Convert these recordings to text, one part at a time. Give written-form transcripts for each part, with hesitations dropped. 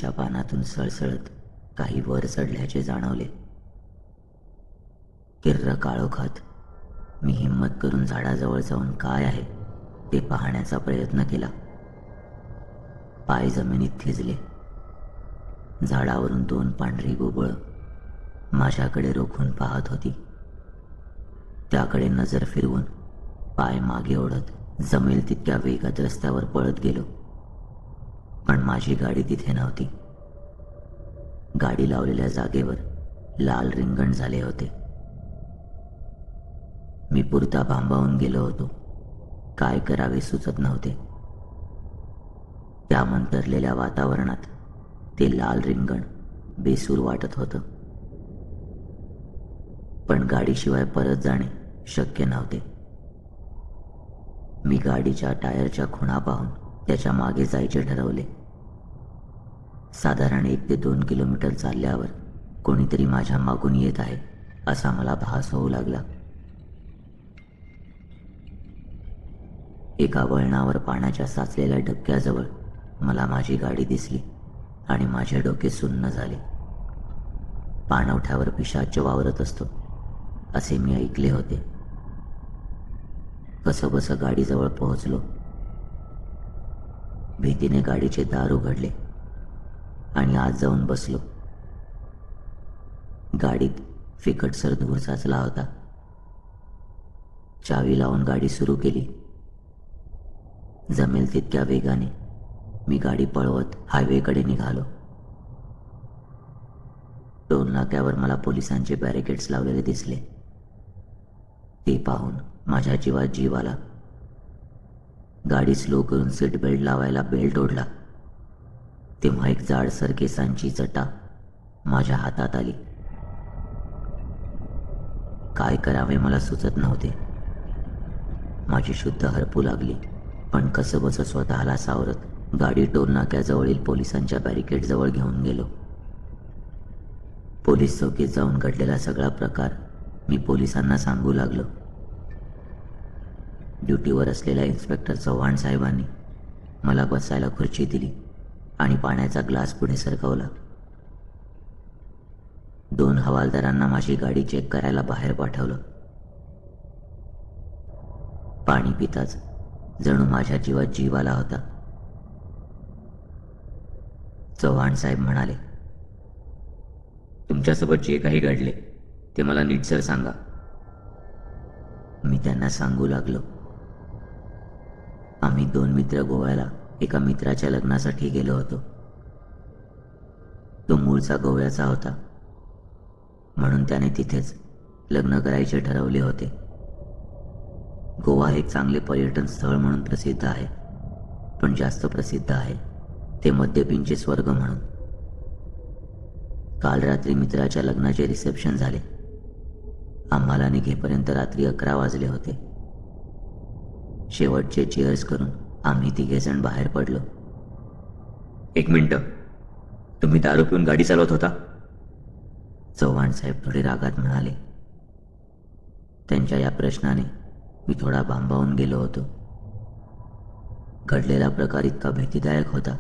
गाडीच्या पानातून सळसळत काही वर चढल्याचे जाणवले. किर्र काळोखात मी हिम्मत करून झाडाजवळ जाऊन काय आहे ते पाहण्याचा प्रयत्न केला. पाय जमिनीत थिजले. झाडावरून 2 पांढरी बुबुळं माझ्याकडे रोखून पाहत होती. त्याकडे नजर फिरवून पाय मागे ओढत जमेल तितक्या वेगात रस्त्यावर पळत गेलो. पण माझी गाडी तिथे नव्हती. गाडी लावलेल्या जागेवर लाल रिंगण झाले होते. मी पुरता भांबावून गेलो होतो. काय करावे सुचत नव्हते. त्या मंतरलेल्या वातावरणात ते लाल रिंगण बेसूर वाटत होतं. पण गाडीशिवाय परत जाणे शक्य नव्हते. मी गाडीच्या टायरच्या खुणा पाहून त्याच्या मागे जायचे ठरवले. साधारण 1 ते 2 किलोमीटर चालल्यावर कोणीतरी माझ्या मागून येत आहे असा मला भास होऊ लागला. एका वळणावर पाण्याच्या साचलेल्या डबक्याजवळ मला माझी गाडी दिसली आणि माझे डोके सुन्न झाले. पाणवठ्यावर पिशाच वावरत असतो असे मी ऐकले होते. कसंबसं गाडीजवळ पोहोचलो. भीतीने गाडीचे दार उघडले आणि आत जाऊन बसलो. गाडीत फिकटसर धूर साचला होता. चावी लावून गाडी सुरू केली. जमेल तितक्या वेगाने मी गाडी पळवत हायवेकडे निघालो. टोल नाक्यावर मला पोलिसांचे बॅरिकेड्स लावलेले दिसले. ते पाहून माझ्या जीवात जीव आला. गाडी स्लो करून सीट बेल्ट लावायला बेल्ट ओढला तेव्हा एक जाडसर केसांची चटा माझ्या हातात आली. काय करावे मला सुचत नव्हते. माझी शुद्ध हरपू लागली. पण कसंबसं स्वतःला सावरत गाडी टोल नाक्याजवळील पोलिसांच्या बॅरिकेड जवळ घेऊन गेलो. पोलीस चौकीत जाऊन घडलेला सगळा प्रकार मी पोलिसांना सांगू लागलो. ड्युटीवर असलेल्या इन्स्पेक्टर चव्हाण साहेबांनी मला बसायला खुर्ची दिली आणि पाण्याचा ग्लास पुढे सरकवला. 2 हवालदारांना माझी गाडी चेक करायला बाहेर पाठवलं. पाणी पिताच जणू माझ्या जीवात जीव आला होता. चव्हाण साहेब म्हणाले, तुमच्यासोबत जे काही घडले ते मला नीटसर सांगा. मी त्यांना सांगू लागलो. आम्ही 2 मित्र गोव्याला एका मित्राच्या लग्नासाठी गेलो होतो. तो मूळचा गोव्याचा होता म्हणून त्याने तिथेच लग्न करायचे ठरवले होते. गोवा हे एक चांगले पर्यटन स्थळ म्हणून प्रसिद्ध आहे. पण जास्त प्रसिद्ध आहे ते मद्यपींचे स्वर्ग म्हणून. काल रात्री मित्राच्या लग्नाचे रिसेप्शन झाले. आम्हाला निघेपर्यंत रात्री 11 वाजले होते. शेवटचे चेअर्स करून आम्ही 3 जण बाहेर पडलो. 1 मिनिट, तुम्ही दारू पिऊन गाडी चालवत होता? चव्हाण साहेब थोडे रागात म्हणाले. त्यांच्या या प्रश्नाने मी थोडा भांबावून गेलो होतो. घडलेला प्रकार इतका भीतीदायक होता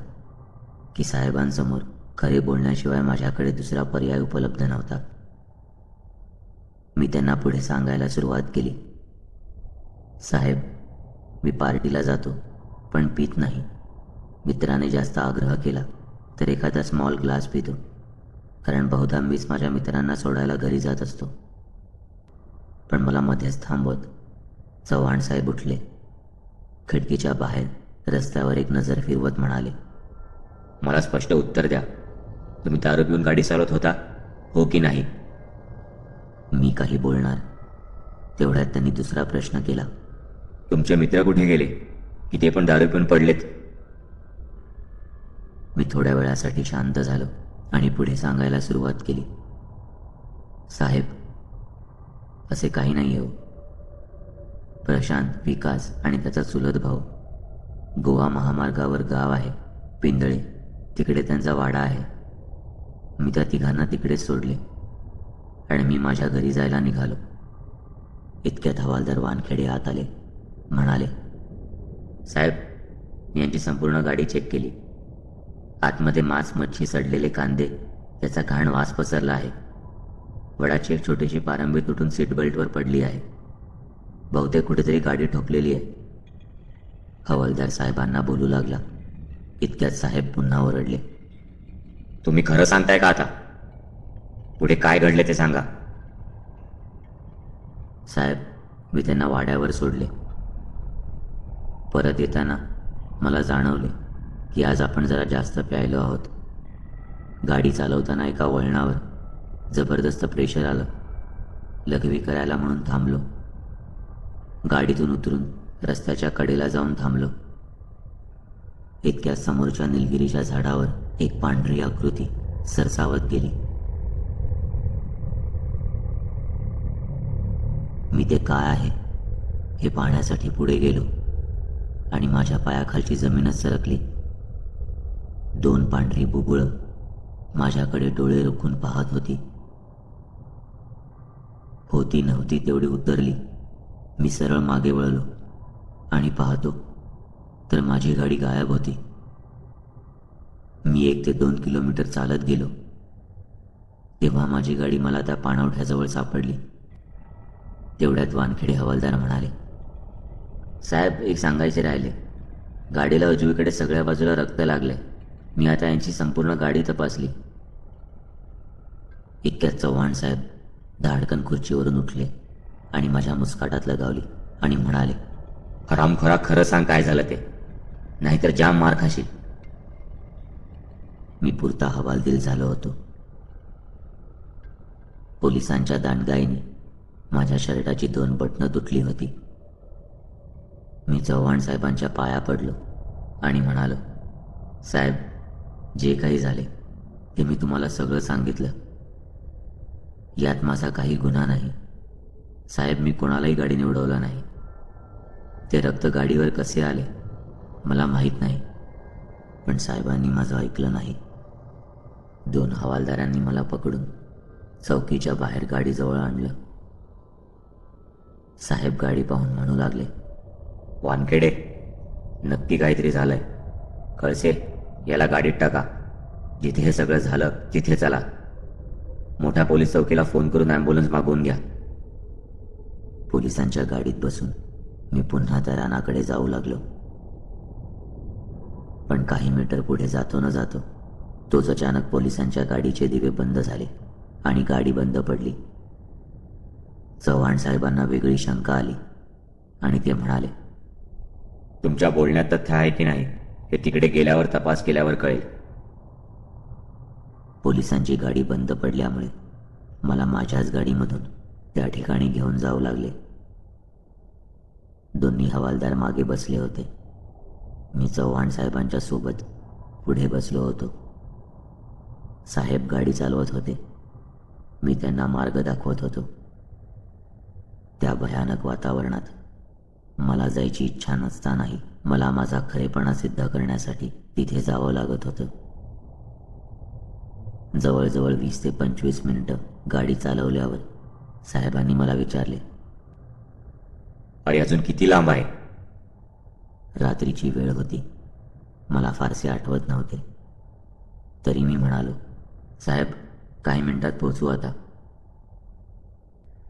की साहेबांसमोर खरे बोलण्याशिवाय माझ्याकडे दुसरा पर्याय उपलब्ध नव्हता. मी त्यांना पुढे सांगायला सुरुवात केली. साहेब, मी पार्टीला जातो पण पित नाही. मित्राने जास्त आग्रह केला तर एखादा स्मॉल ग्लास पितो, कारण बहुधा मीच माझ्या मित्रांना सोडायला घरी जात असतो. पण मला मध्येच थांबवत चव्हाण साहेब उठले. खिडकीच्या बाहेर रस्त्यावर एक नजर फिरवत म्हणाले, मला स्पष्ट उत्तर द्या. तुम्ही दारू पिऊन गाडी चालवत होता, हो की नाही? मी काही बोलणार तेवढ्यात त्यांनी दुसरा प्रश्न केला. तुमचे मित्र कुठे गेले की ते पण दारू पिऊन पडलेत? मी थोड्या वेळासाठी शांत झालो आणि पुढे सांगायला सुरुवात केली. साहेब, असे काही नाही हो. प्रशांत, विकास आणि त्याचा चुलत भाऊ गोवा महामार्गावर गाव आहे पिंदळे, तिकडे त्यांचा वाडा आहे. मी त्या 3घांना तिकडेच सोडले आणि मी माझ्या घरी जायला निघालो. इतक्यात हवालदार वानखेडे आत आले. म्हणाले, साहेब, मी यांची संपूर्ण गाडी चेक केली. आतमध्ये मांस, मच्छी, सडलेले कांदे याचा घाण वास पसरला आहे. वडाची एक छोटीशी पारंबी तुटून सीट बेल्टवर पडली आहे. बहुतेक कुठेतरी गाडी ठोकलेली आहे. हवालदार साहेबांना बोलू लागला. इतक्यात साहेब पुन्हा ओरडले. तुम्ही खरं सांगताय का आता? पुढे काय घडले ते सांगा. साहेब, मी त्यांना वाड्यावर सोडले. परत येताना मला जाणवले की आज आपण जरा जास्त प्यायलो आहोत. गाडी चालवताना एका वळणावर जबरदस्त प्रेशर आलं. लघवी करायला म्हणून थांबलो. गाडीतून उतरून रस्त्याच्या कडेला जाऊन थांबलो. इतक्या समोरच्या निलगिरीच्या झाडावर एक पांढरी आकृती सरसावत गेली. मी ते काय आहे हे पाहण्यासाठी पुढे गेलो आणि माझ्या पायाखालची जमीनच सरकली. 2 पांढरी बुबुळं माझ्याकडे डोळे रोखून पाहत होती. होती नव्हती तेवढी उतरली. मी सरळ मागे वळलो आणि पाहतो तर माझी गाडी गायब होती. मी 1 ते 2 किलोमीटर चालत गेलो तेव्हा माझी गाडी मला त्या पाणवठ्याजवळ सापडली. तेवढ्यात वानखेडे हवालदार म्हणाले, साहेब, एक सांगायचे राहिले. गाडीला उजवीकडे सगळ्या बाजूला रक्त लागले. मी आता यांची संपूर्ण गाडी तपासली. इतक्यात चव्हाण साहेब धाडकन खुर्चीवरून उठले आणि माझ्या मुस्काटात लगावली आणि म्हणाले, हरामखोरा, खरं सांग काय झालं ते, नाहीतर जाम मार खाशील. मी पुरता हवालदिल झालो होतो. पोलिसांच्या दांडगाईने माझ्या शर्टाची 2 बटणं तुटली होती. मी चव्हाण साहेबांच्या पाया पडलो आणि म्हणालो, साहेब, जे काही झाले ते मी तुम्हाला सगळं सांगितलं. यात माझा काही गुन्हा नाही. साहेब, मी कोणालाही गाडीने उडवलं नाही. ते रक्त गाडीवर कसे आले मला माहीत नाही, पण साहेबांनी माझं ऐकलं नाही. 2 हवालदारांनी मला पकडून चौकीच्या बाहेर गाडीजवळ आणलं. साहेब गाडी पाहून म्हणू लागले, वानखेडे, नक्की काहीतरी झालंय. कळसे, याला गाडीत टाका. जिथे हे सगळं झालं तिथे चला. मोठ्या पोलीस चौकीला फोन करून ॲम्ब्युलन्स मागवून घ्या. पोलिसांच्या गाडीत बसून मी पुन्हा त्या रानाकडे जाऊ लागलो. पण काही मीटर पुढे जातो न जातो तोच अचानक पोलिसांच्या गाडीचे दिवे बंद झाले आणि गाडी बंद पडली. चव्हाण साहेबांना वेगळी शंका आली आणि ते म्हणाले, तुमच्या बोलण्यात तथ्य आहे की नाही हे तिकडे गेल्यावर तपास केल्यावर कळेल. पोलिसांची गाडी बंद पडल्यामुळे मला माझ्याच गाडीमधून त्या ठिकाणी घेऊन जाऊ लागले. दोन्ही हवालदार मागे बसले होते. मी चव्हाण साहेबांच्या सोबत पुढे बसलो होतो. साहेब गाडी चालवत होते. मी त्यांना मार्ग दाखवत होतो. त्या भयानक वातावरणात मला जायची इच्छा नसतानाही मला माझा खरेपणा सिद्ध करण्यासाठी तिथे जावं लागत होतं. जवळजवळ 20 ते 25 मिनिटं गाडी चालवल्यावर साहेबांनी मला विचारले, अरे, अजून किती लांब आहे? रात्रीची वेळ होती. मला फारसे आठवत नव्हते. तरी मी म्हणालो, साहेब, काही मिनिटात पोहोचू आता.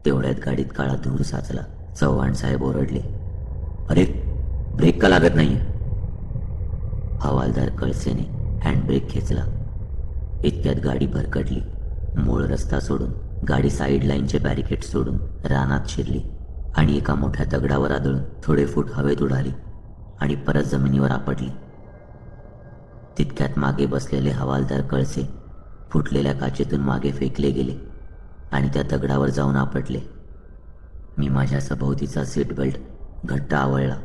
तेवढ्यात गाडीत काळा धूर साचला. चव्हाण साहेब ओरडले, अरे, ब्रेक का लागत नाहीये? हवालदार कळसेने हँडब्रेक खेचला. इतक्यात गाडी भरकटली. मूळ रस्ता सोडून गाडी साईड लाईनचे बॅरिकेड सोडून रानात शिरली आणि एका मोठ्या दगडावर आदळून थोडे फूट हवेत उडाली आणि परत जमिनीवर आपटली. तितक्यात मागे बसलेले हवालदार कळसे फुटलेल्या काचेतून मागे फेकले गेले आणि त्या दगडावर जाऊन आपटले. मी माझ्या सभोवतीचा सीट बेल्ट घट्ट आवळला.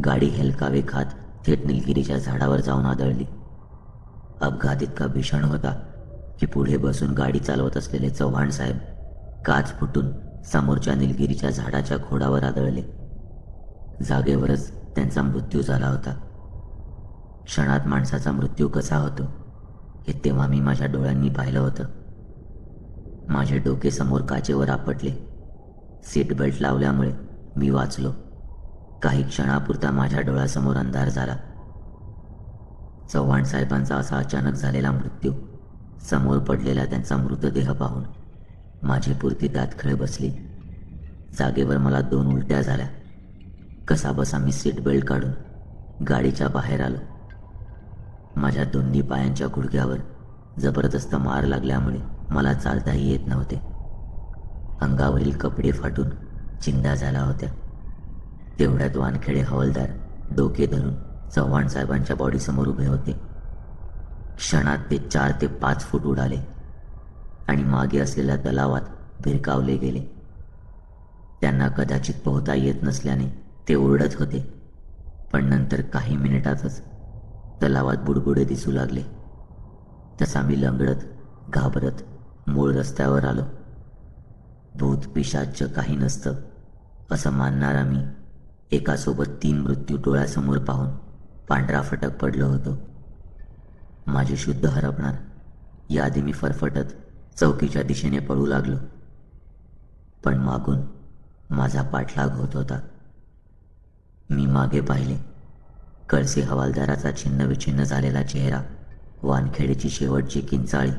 गाडी हेलकावे खात थेट निलगिरीच्या झाडावर जाऊन आदळली. अपघात इतका भीषण होता की पुढे बसून गाडी चालवत असलेले चव्हाण साहेब काच फुटून समोरच्या निलगिरीच्या झाडाच्या खोडावर आदळले. जागेवरच त्यांचा मृत्यू झाला होता. क्षणात माणसाचा मृत्यू कसा होतो हे तेव्हा मी माझ्या डोळ्यांनी पाहिलं होतं. माझे डोके समोर काचेवर आपटले. सीट बेल्ट लावल्यामुळे मी वाचलो. काही क्षणापुरता माझ्या डोळ्यासमोर अंधार झाला. चव्हाण साहेबांचा असा अचानक झालेला मृत्यू, समोर पडलेला त्यांचा मृतदेह पाहून माझी पुरती दातखिळ बसली. जागेवर मला 2 उलट्या झाल्या. कसाबसा मी सीट बेल्ट काढून गाडीच्या बाहेर आलो. माझ्या दोन्ही पायांच्या गुडघ्यावर जबरदस्त मार लागल्यामुळे मला चालताही येत नव्हते. अंगावरील कपडे फाटून चिंध्या झाल्या होत्या. तेवढ्यात वानखेडे हवालदार डोके धरून चव्हाण साहेबांच्या बॉडीसमोर उभे होते. क्षणात ते 4 ते 5 फूट उडाले आणि मागे असलेल्या तलावात भिरकावले गेले. त्यांना कदाचित पोहता येत नसल्याने ते ओरडत होते, पण नंतर काही मिनिटातच तलावात बुडबुडे दिसू लागले. तसा मी लंगडत घाबरत मूळ रस्त्यावर आलो. भूत पिशाच्च काही नसतं असं मानणारा मी एकासोबत 3 मृत्यू डोळ्यासमोर पाहून पांढरा फटक पडलो होतो. माझी शुद्ध हरपणार याआधी मी फरफटत चौकीच्या दिशेने पळू लागलो, पण मागून माझा पाठलाग होत होता. मी मागे पाहिले. कळसे हवालदाराचा छिन्नविछिन्न झालेला चेहरा, वानखेडेची शेवटची किंचाळी,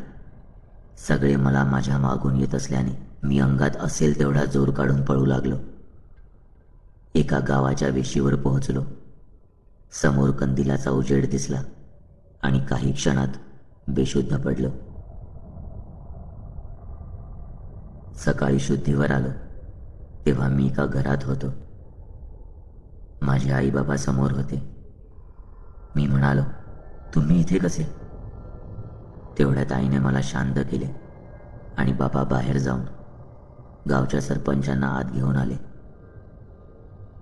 सगळे मला माझ्या मागून येत असल्याने मी अंगात असेल तेवढा जोर काढून पळू लागलो. एका गावाच्या वेशीवर पोहोचलो. समोर कंदिलाचा उजेड दिसला आणि काही क्षणात बेशुद्ध पडलो. सकाळी शुद्धीवर आलो तेव्हा मी एका घरात होतो. माझे आई बाबा समोर होते. मी म्हणालो, तुम्ही इथे कसे? तेवढ्यात आईने मला शांत केले आणि बाबा बाहेर जाऊन गावच्या सरपंचांना आत घेऊन आले.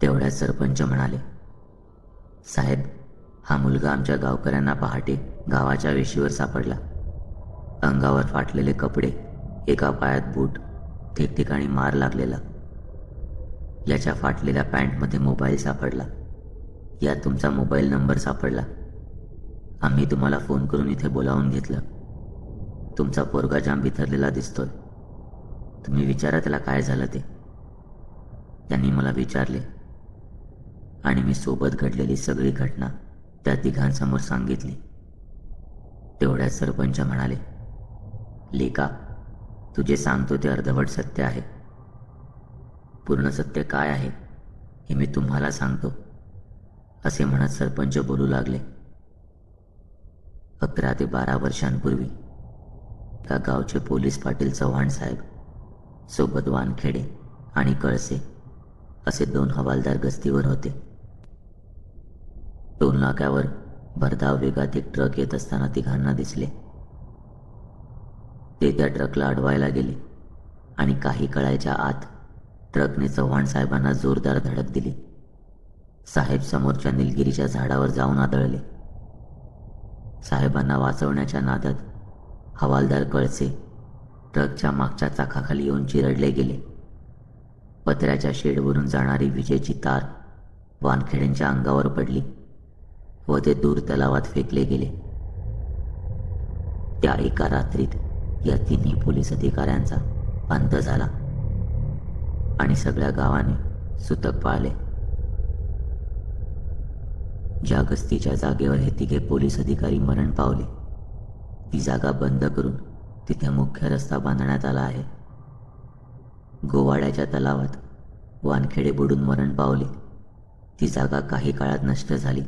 तेवढ्यात सरपंच म्हणाले, साहेब, हा मुलगा आमच्या गावकऱ्यांना पहाटे गावाच्या वेशीवर सापडला. अंगावर फाटलेले कपडे, एका पायात बूट, ठिकठिकाणी मार लागलेला. याच्या फाटलेल्या पॅन्टमध्ये मोबाईल सापडला. यात तुमचा मोबाईल नंबर सापडला. आम्ही तुम्हाला फोन करून इथे बोलावून घेतलं. तुमचा पोरगा जाम बिथरलेला दिसतोय. तुम्ही विचारा त्याला काय झालं ते. त्यांनी मला विचारले आणि मी सोबत घडलेली सगळी घटना त्या तिघांसमोर सांगितली. तेवढ्यात सरपंच म्हणाले, लेका, तू जे सांगतो ते अर्धवट सत्य आहे. पूर्ण सत्य काय आहे हे मी तुम्हाला सांगतो, असे म्हणत सरपंच बोलू लागले. 11 ते 12 वर्षांपूर्वी एका गावचे पोलीस पाटील चव्हाण साहेब सोबत वानखेडे आणि कळसे असे 2 हवालदार गस्तीवर होते. टोल नाक्यावर भरधाव वेगात एक ट्रक येत असताना तिघांना दिसले. ते त्या ट्रकला अडवायला गेले आणि काही कळायच्या आत ट्रकने चव्हाण साहेबांना जोरदार धडक दिली. साहेब समोरच्या निलगिरीच्या झाडावर जाऊन आदळले. साहेबांना वाचवण्याच्या नादात हवालदार कळसे ट्रकच्या मागच्या चाकाखाली येऊन चिरडले गेले. पत्र्याच्या शेडवरून जाणारी विजेची तार वानखेडेंच्या अंगावर पडली व ते दूर तलावात फेकले गेले. त्या एका रात्रीत या 3 पोलीस अधिकाऱ्यांचा अंत झाला आणि सगळ्या गावाने सुतक पाळले. ज्या गस्तीच्या जागेवर हे 3 पोलीस अधिकारी मरण पावले, ती जागा बंद करून तिथे मुख्य रस्ता बांधण्यात आला आहे. गोवाड्याच्या तलावात वानखेडे बुडून मरण पावले, ती जागा काही काळात नष्ट झाली.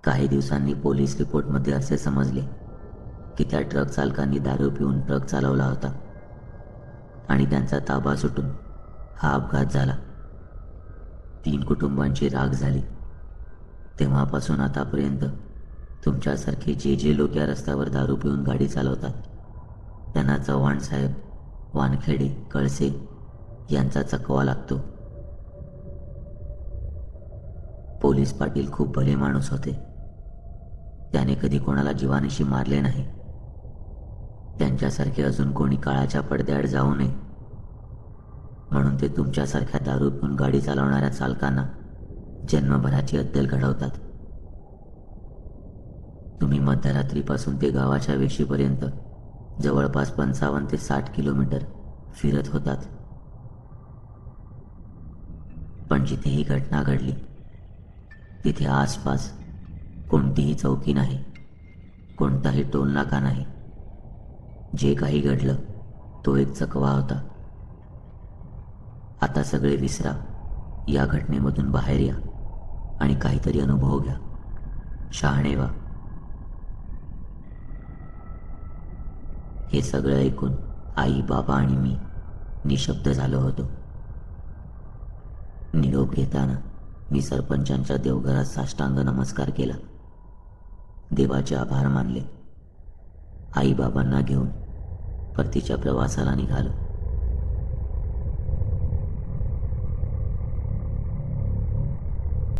काही दिवसांनी पोलीस रिपोर्टमध्ये असे समजले की त्या ट्रक चालकांनी दारू पिऊन ट्रक चालवला होता आणि त्यांचा ताबा सुटून हा अपघात झाला. 3 कुटुंबांची राख झाली. तेव्हापासून आतापर्यंत तुमच्यासारखे जे लोक या रस्त्यावर दारू पिऊन गाडी चालवतात, त्यांना चव्हाण साहेब, वानखेडे, कळसे यांचा चकवा लागतो. पोलीस पाटील खूप भले माणूस होते. त्याने कधी कोणाला जीवानिशी मारले नाही. त्यांच्यासारखे अजून कोणी काळाच्या पडद्याआड जाऊ नये म्हणून ते तुमच्यासारख्या दारू पिऊन गाडी चालवणाऱ्या चालकांना जन्मभराची अद्दल घडवतात. तुम्ही मध्यरात्रीपासून ते गावाच्या वेशीपर्यंत जवळपास 55 ते 60 किलोमीटर फिरत होतात. पण जिथे ही घटना घडली तिथे आसपास कोणतीही चौकी नाही, कोणताही टोल नाका नाही. जे काही घडलं तो एक चकवा होता. आता सगळे विसरा, या घटनेमधून बाहेर या आणि काहीतरी अनुभव घ्या. शहाणे व्हा. हे सगळं ऐकून आई, बाबा आणि मी निशब्द झालो होतो. निरोप घेताना मी सरपंचांच्या देवघरात साष्टांग नमस्कार केला. देवाचे आभार मानले. आई बाबांना घेऊन परतीच्या प्रवासाला निघालो.